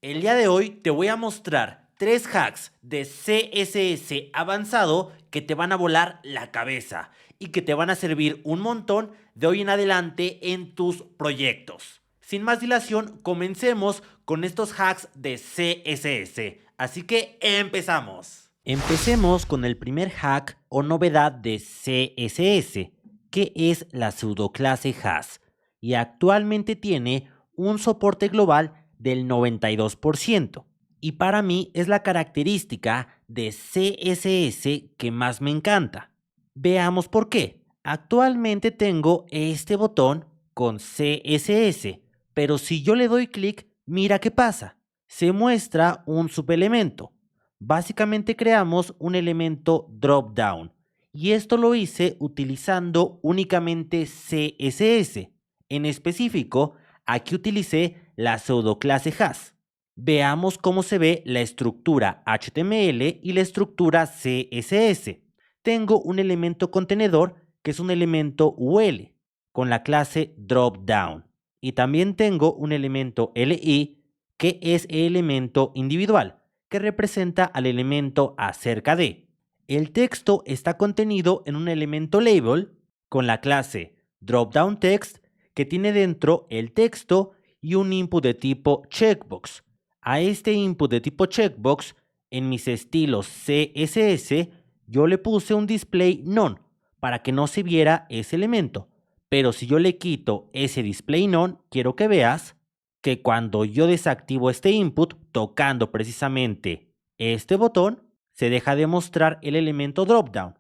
El día de hoy te voy a mostrar 3 hacks de CSS avanzado que te van a volar la cabeza y que te van a servir un montón de hoy en adelante en tus proyectos. Sin más dilación, comencemos con estos hacks de CSS. Así que empezamos. Empecemos con el primer hack o novedad de CSS, que es la pseudoclase has, y actualmente tiene un soporte global del 92%. Y para mí es la característica de CSS que más me encanta. Veamos por qué. Actualmente tengo este botón con CSS, pero si yo le doy clic, mira qué pasa. Se muestra un subelemento. Básicamente creamos un elemento drop down. Y esto lo hice utilizando únicamente CSS. En específico, aquí utilicé la pseudoclase has. Veamos cómo se ve la estructura HTML y la estructura CSS. Tengo un elemento contenedor que es un elemento UL con la clase dropdown. Y también tengo un elemento LI que es el elemento individual que representa al elemento acerca de. El texto está contenido en un elemento label con la clase dropdownText que tiene dentro el texto y un input de tipo checkbox. A este input de tipo checkbox, en mis estilos CSS, yo le puse un display none para que no se viera ese elemento. Pero si yo le quito ese display none, quiero que veas que cuando yo desactivo este input, tocando precisamente este botón, se deja de mostrar el elemento dropdown.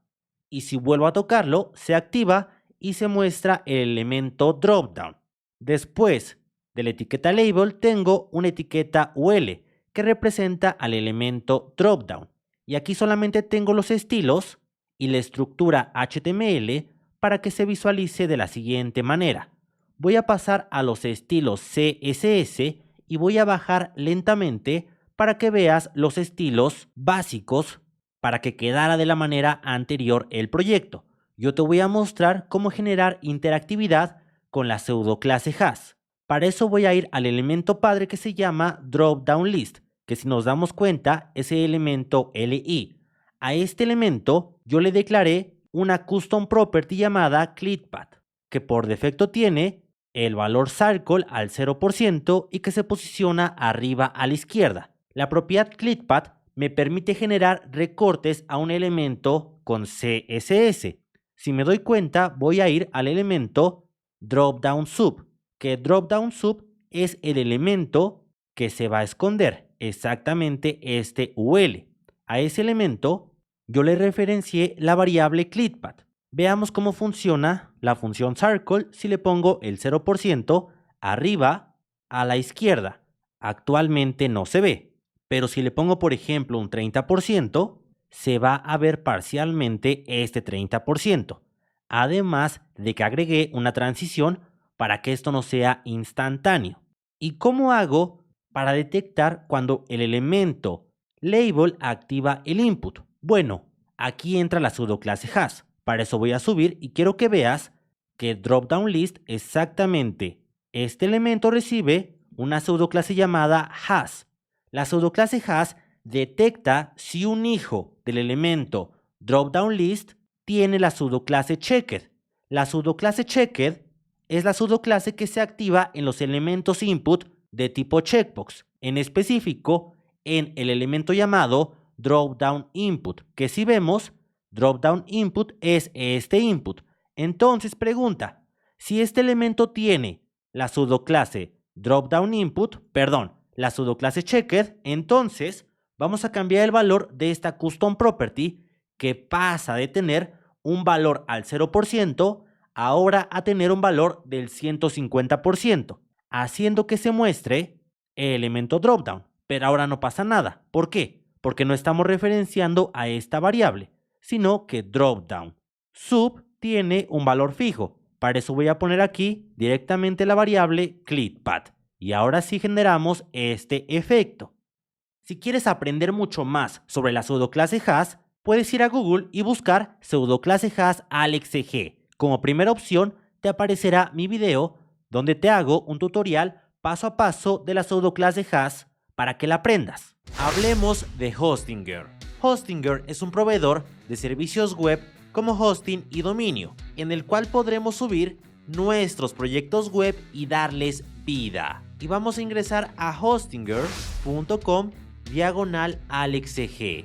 Y si vuelvo a tocarlo, se activa y se muestra el elemento dropdown. Después de la etiqueta label tengo una etiqueta UL que representa al elemento dropdown. Y aquí solamente tengo los estilos y la estructura HTML para que se visualice de la siguiente manera. Voy a pasar a los estilos CSS y voy a bajar lentamente para que veas los estilos básicos para que quedara de la manera anterior el proyecto. Yo te voy a mostrar cómo generar interactividad con la pseudoclase has. Para eso voy a ir al elemento padre que se llama dropdownList, que si nos damos cuenta es el elemento LI. A este elemento yo le declaré una custom property llamada ClickPath, que por defecto tiene el valor circle al 0% y que se posiciona arriba a la izquierda. La propiedad ClickPath me permite generar recortes a un elemento con CSS. Si me doy cuenta, voy a ir al elemento dropdownSub, que dropdownSub es el elemento que se va a esconder, exactamente este UL. A ese elemento yo le referencié la variable ClickPath. Veamos cómo funciona la función circle si le pongo el 0% arriba a la izquierda. Actualmente no se ve, pero si le pongo por ejemplo un 30%, se va a ver parcialmente este 30%. Además de que agregué una transición para que esto no sea instantáneo. ¿Y cómo hago para detectar cuando el elemento label activa el input? Bueno, aquí entra la pseudoclase has. Para eso voy a subir y quiero que veas que dropdownList exactamente este elemento recibe una pseudoclase llamada has. La pseudoclase has detecta si un hijo del elemento dropdownList tiene la pseudoclase checked. La pseudoclase checked es la pseudoclase que se activa en los elementos input de tipo checkbox, en específico en el elemento llamado dropdownInput, que si vemos, dropdownInput es este input. Entonces pregunta, si este elemento tiene la pseudoclase dropdownInput, la pseudoclase checked, entonces vamos a cambiar el valor de esta custom property que pasa de tener un valor al 0% ahora a tener un valor del 150%, haciendo que se muestre el elemento dropdown. Pero ahora no pasa nada. ¿Por qué? Porque no estamos referenciando a esta variable, sino que dropdown sub tiene un valor fijo. Para eso voy a poner aquí directamente la variable ClickPath. Y ahora sí generamos este efecto. Si quieres aprender mucho más sobre la pseudoclase has, puedes ir a Google y buscar pseudoclase has AlexEG. Como primera opción te aparecerá mi video donde te hago un tutorial paso a paso de la pseudoclase has para que la aprendas. Hablemos de Hostinger. Hostinger es un proveedor de servicios web como hosting y dominio, en el cual podremos subir nuestros proyectos web y darles vida. Y vamos a ingresar a hostinger.com/AlexCG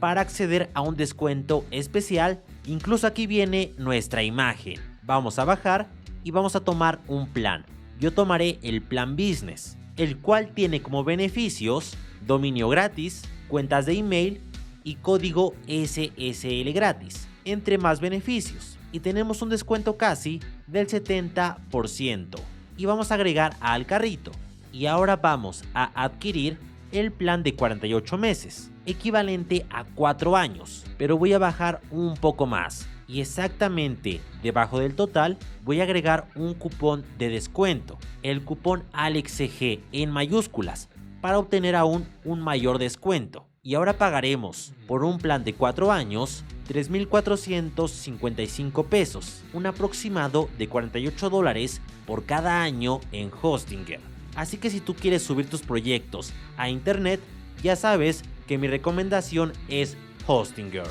para acceder a un descuento especial. Incluso aquí viene nuestra imagen. Vamos a bajar y vamos a tomar un plan. Yo tomaré el plan Business, el cual tiene como beneficios dominio gratis, cuentas de email y código SSL gratis, entre más beneficios. Y tenemos un descuento casi del 70%. Y vamos a agregar al carrito. Y ahora vamos a adquirir el plan de 48 meses, equivalente a 4 años. Pero voy a bajar un poco más. Y exactamente debajo del total voy a agregar un cupón de descuento, el cupón AlexCG en mayúsculas, para obtener aún un mayor descuento. Y ahora pagaremos por un plan de 4 años 3,455 pesos, un aproximado de $48 por cada año en Hostinger. Así que si tú quieres subir tus proyectos a internet, ya sabes que mi recomendación es Hostinger.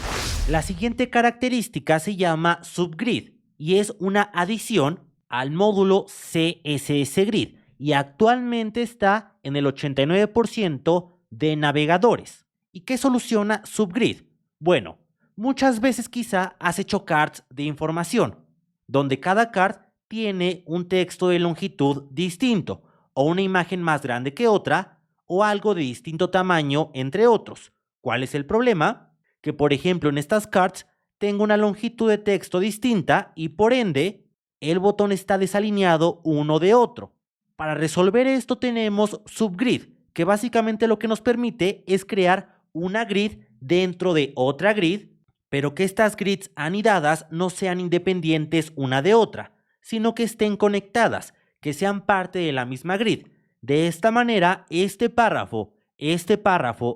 La siguiente característica se llama Subgrid y es una adición al módulo CSS Grid y actualmente está en el 89% de navegadores. ¿Y qué soluciona Subgrid? Bueno, muchas veces quizá has hecho cards de información, donde cada card tiene un texto de longitud distinto, o una imagen más grande que otra, o algo de distinto tamaño, entre otros. ¿Cuál es el problema? Que por ejemplo en estas cards tengo una longitud de texto distinta y por ende el botón está desalineado uno de otro. Para resolver esto tenemos Subgrid, que básicamente lo que nos permite es crear una grid dentro de otra grid, pero que estas grids anidadas no sean independientes una de otra, sino que estén conectadas, que sean parte de la misma grid. De esta manera, este párrafo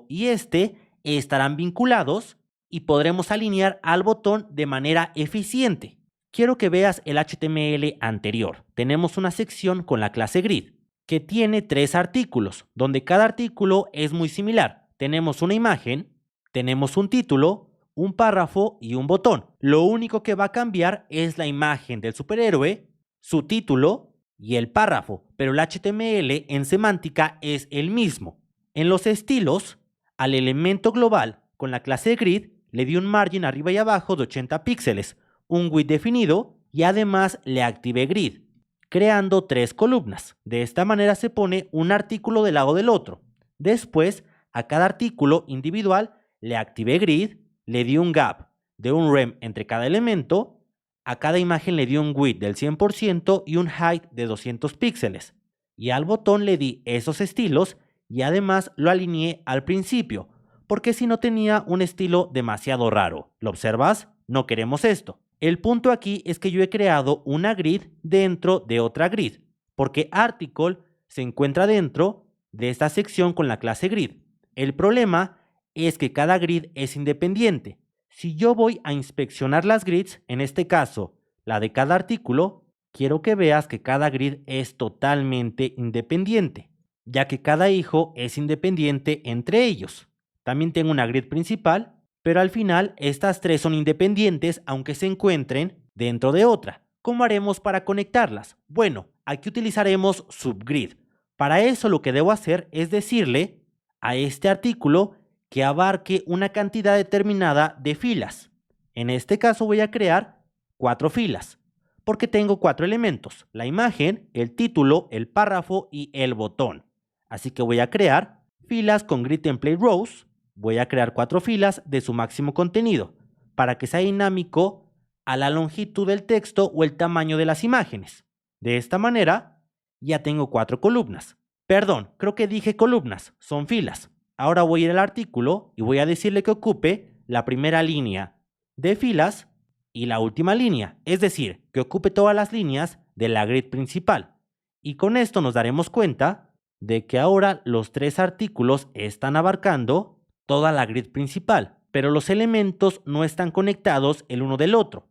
y este estarán vinculados y podremos alinear al botón de manera eficiente. Quiero que veas el HTML anterior. Tenemos una sección con la clase grid que tiene 3 artículos, donde cada artículo es muy similar. Tenemos una imagen, tenemos un título, un párrafo y un botón. Lo único que va a cambiar es la imagen del superhéroe, su título y el párrafo, pero el HTML en semántica es el mismo. En los estilos, al elemento global con la clase grid le di un margen arriba y abajo de 80 píxeles, un width definido y además le activé grid, creando 3 columnas. De esta manera se pone un artículo del lado del otro. Después, a cada artículo individual le activé grid, le di un gap de un rem entre cada elemento, a cada imagen le di un width del 100% y un height de 200 píxeles. Y al botón le di esos estilos y además lo alineé al principio, porque si no tenía un estilo demasiado raro. ¿Lo observas? No queremos esto. El punto aquí es que yo he creado una grid dentro de otra grid, porque Article se encuentra dentro de esta sección con la clase grid. El problema es que cada grid es independiente. Si yo voy a inspeccionar las grids, en este caso la de cada artículo, quiero que veas que cada grid es totalmente independiente, ya que cada hijo es independiente entre ellos. También tengo una grid principal, pero al final estas 3 son independientes aunque se encuentren dentro de otra. ¿Cómo haremos para conectarlas? Bueno, aquí utilizaremos Subgrid. Para eso lo que debo hacer es decirle a este artículo que abarque una cantidad determinada de filas. En este caso voy a crear 4 filas, porque tengo 4 elementos: la imagen, el título, el párrafo y el botón. Así que voy a crear filas con grid template rows. Voy a crear 4 filas de su máximo contenido, para que sea dinámico a la longitud del texto o el tamaño de las imágenes. De esta manera, ya tengo 4 columnas. Perdón, creo que dije columnas, son filas. Ahora voy a ir al artículo y voy a decirle que ocupe la primera línea de filas y la última línea, es decir, que ocupe todas las líneas de la grid principal. Y con esto nos daremos cuenta de que ahora los 3 artículos están abarcando toda la grid principal, pero los elementos no están conectados el uno del otro.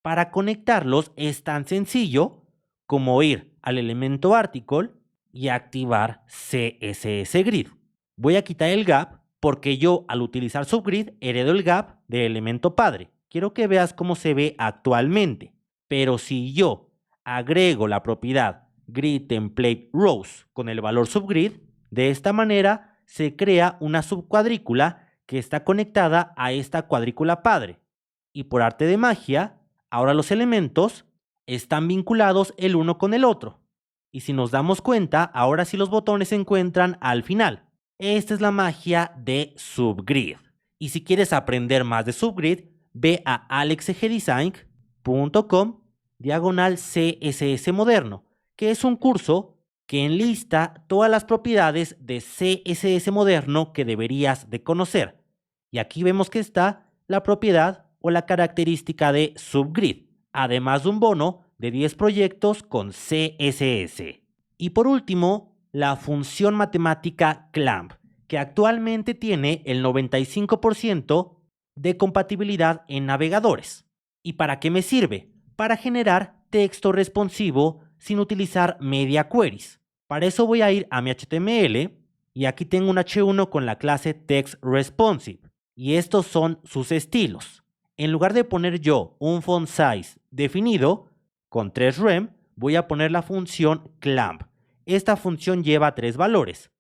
Para conectarlos es tan sencillo como ir al elemento article y activar CSS Grid. Voy a quitar el gap porque yo al utilizar subgrid heredo el gap del elemento padre. Quiero que veas cómo se ve actualmente. Pero si yo agrego la propiedad gridTemplateRows con el valor subgrid, de esta manera se crea una subcuadrícula que está conectada a esta cuadrícula padre. Y por arte de magia, ahora los elementos están vinculados el uno con el otro. Y si nos damos cuenta, ahora sí los botones se encuentran al final. Esta es la magia de subgrid. Y si quieres aprender más de subgrid, ve a alexegdesign.com/CSS moderno, que es un curso que enlista todas las propiedades de CSS moderno que deberías de conocer. Y aquí vemos que está la propiedad o la característica de subgrid, además de un bono de 10 proyectos con CSS. Y por último, la función matemática clamp, que actualmente tiene el 95% de compatibilidad en navegadores. ¿Y para qué me sirve? Para generar texto responsivo sin utilizar media queries. Para eso voy a ir a mi HTML y aquí tengo un H1 con la clase TextResponsive y estos son sus estilos. En lugar de poner yo un font size definido con 3 rem, voy a poner la función clamp. Esta función lleva 3 valores: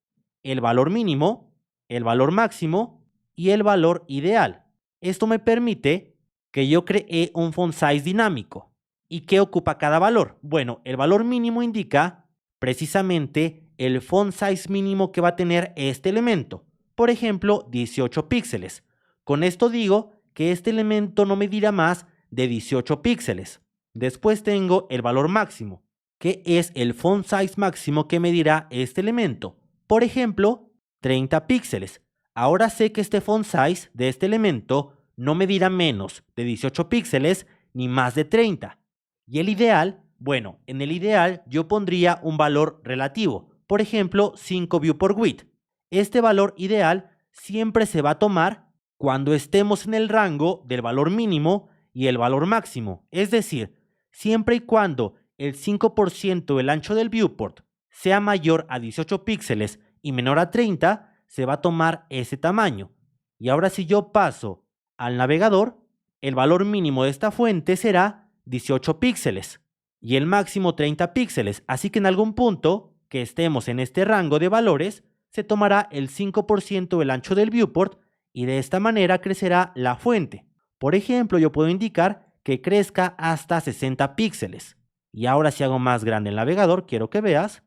el valor mínimo, el valor máximo y el valor ideal. Esto me permite que yo cree un font size dinámico. ¿Y qué ocupa cada valor? Bueno, el valor mínimo indica precisamente el font size mínimo que va a tener este elemento. Por ejemplo, 18 píxeles. Con esto digo que este elemento no medirá más de 18 píxeles. Después tengo el valor máximo, que es el font size máximo que medirá este elemento. Por ejemplo, 30 píxeles. Ahora sé que este font size de este elemento no medirá menos de 18 píxeles ni más de 30. Y el ideal, bueno, en el ideal yo pondría un valor relativo, por ejemplo 5 view por width. Este valor ideal siempre se va a tomar cuando estemos en el rango del valor mínimo y el valor máximo, es decir, siempre y cuando el 5% del ancho del viewport sea mayor a 18 píxeles y menor a 30, se va a tomar ese tamaño. Y ahora si yo paso al navegador, el valor mínimo de esta fuente será 18 píxeles y el máximo 30 píxeles, así que en algún punto que estemos en este rango de valores, se tomará el 5% del ancho del viewport y de esta manera crecerá la fuente. Por ejemplo, yo puedo indicar que crezca hasta 60 píxeles. Y ahora si hago más grande el navegador, quiero que veas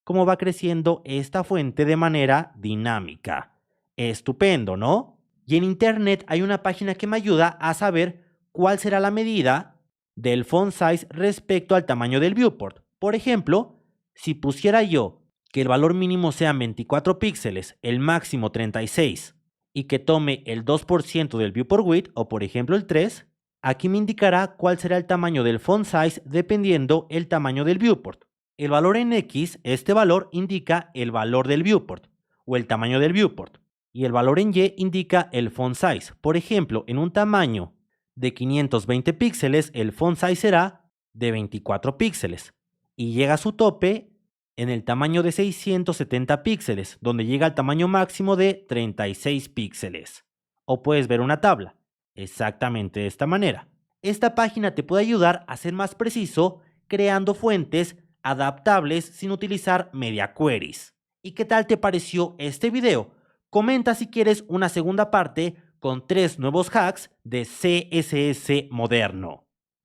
cómo va creciendo esta fuente de manera dinámica. Estupendo, ¿no? Y en internet hay una página que me ayuda a saber cuál será la medida del font size respecto al tamaño del viewport. Por ejemplo, si pusiera yo que el valor mínimo sean 24 píxeles, el máximo 36 y que tome el 2% del viewport width o por ejemplo el 3, aquí me indicará cuál será el tamaño del font size dependiendo el tamaño del viewport. El valor en X, este valor indica el valor del viewport o el tamaño del viewport. Y el valor en Y indica el font size. Por ejemplo, en un tamaño de 520 píxeles, el font size será de 24 píxeles. Y llega a su tope en el tamaño de 670 píxeles, donde llega al tamaño máximo de 36 píxeles. O puedes ver una tabla, exactamente de esta manera. Esta página te puede ayudar a ser más preciso creando fuentes adaptables sin utilizar media queries. ¿Y qué tal te pareció este video? Comenta si quieres una segunda parte con 3 nuevos hacks de CSS moderno.